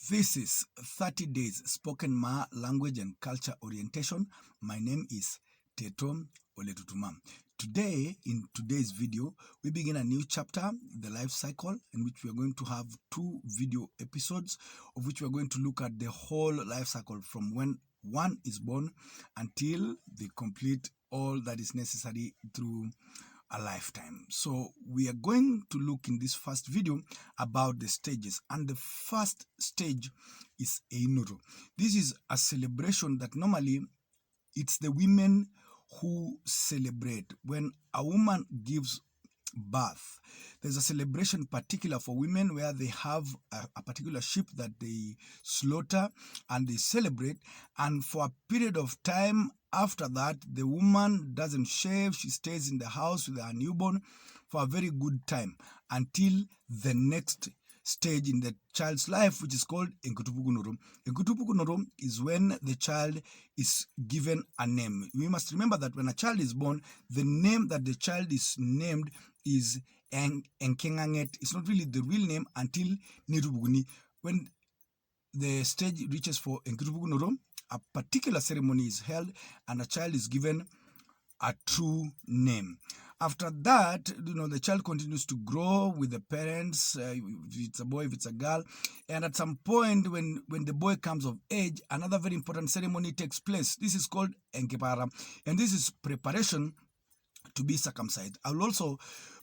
This is 30 days spoken Ma language and culture orientation. My name is Teto Oletutuma. Today, in today's video, we begin a new chapter, the life cycle, in which we are going to have 2 video episodes, of which we are going to look at the whole life cycle from when one is born until they complete all that is necessary through a lifetime. So we are going to look in this first video about the stages, and the first stage is Einoro. This is a celebration that normally it's the women who celebrate. When a woman gives birth, there's a celebration particular for women where they have a particular sheep that they slaughter and they celebrate, and for a period of time after that, the woman doesn't shave. She stays in the house with her newborn for a very good time until the next stage in the child's life, which is called Enkutupukunoro. Enkutupukunoro is when the child is given a name. We must remember that when a child is born, the name that the child is named is Enkenganget. It's not really the real name until Nirubuguni. When the stage reaches for Enkutupukunoro, a particular ceremony is held and a child is given a true name. After that, the child continues to grow with the parents, if it's a boy, if it's a girl. And at some point, when the boy comes of age, another very important ceremony takes place. This is called Enkepara. And this is preparation to be circumcised. I will also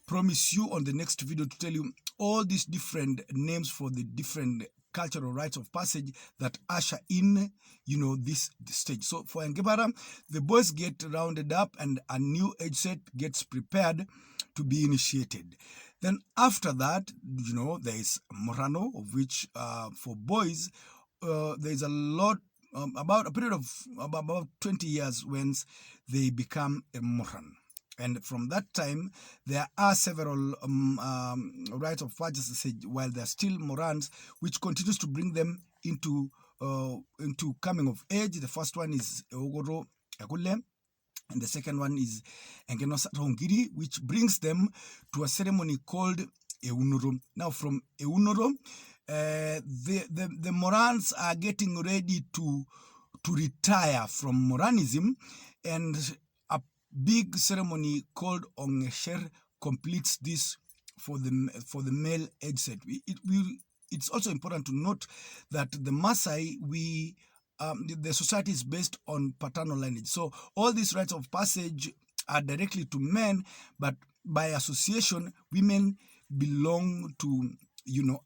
promise you on the next video to tell you all these different names for the different cultural rites of passage that usher in, this stage. So for Enkepara, the boys get rounded up and a new age set gets prepared to be initiated. Then after that, there is Morano, of which for boys, there is a lot, about a period of about 20 years when they become a Moran. And from that time, there are several rites of passage while they're still Morans, which continues to bring them into coming of age. The first one is Eogoro Ekule, and the second one is Engenosatongiri, which brings them to a ceremony called Eunoro. Now, from Eunoro, the Morans are getting ready to retire from Moranism, and big ceremony called Ongesher completes this for the male age set. It's also important to note that the MAASAI, the society is based on paternal lineage. So all these rites of passage are directly to men, but by association, women belong to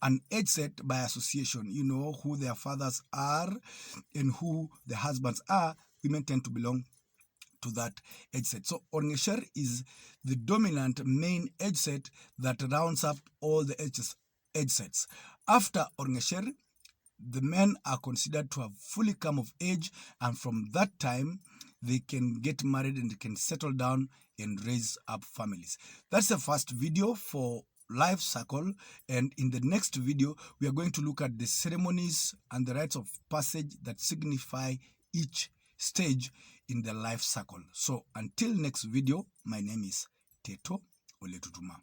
an age set by association. Who their fathers are and who the husbands are. Women tend to belong to that age set. So Orngesher is the dominant main age set that rounds up all the age sets. After Orngesher, the men are considered to have fully come of age, and from that time they can get married and they can settle down and raise up families. That's the first video for life cycle, and in the next video we are going to look at the ceremonies and the rites of passage that signify each stage in the life cycle. So until next video, my name is Teto Oletutuma.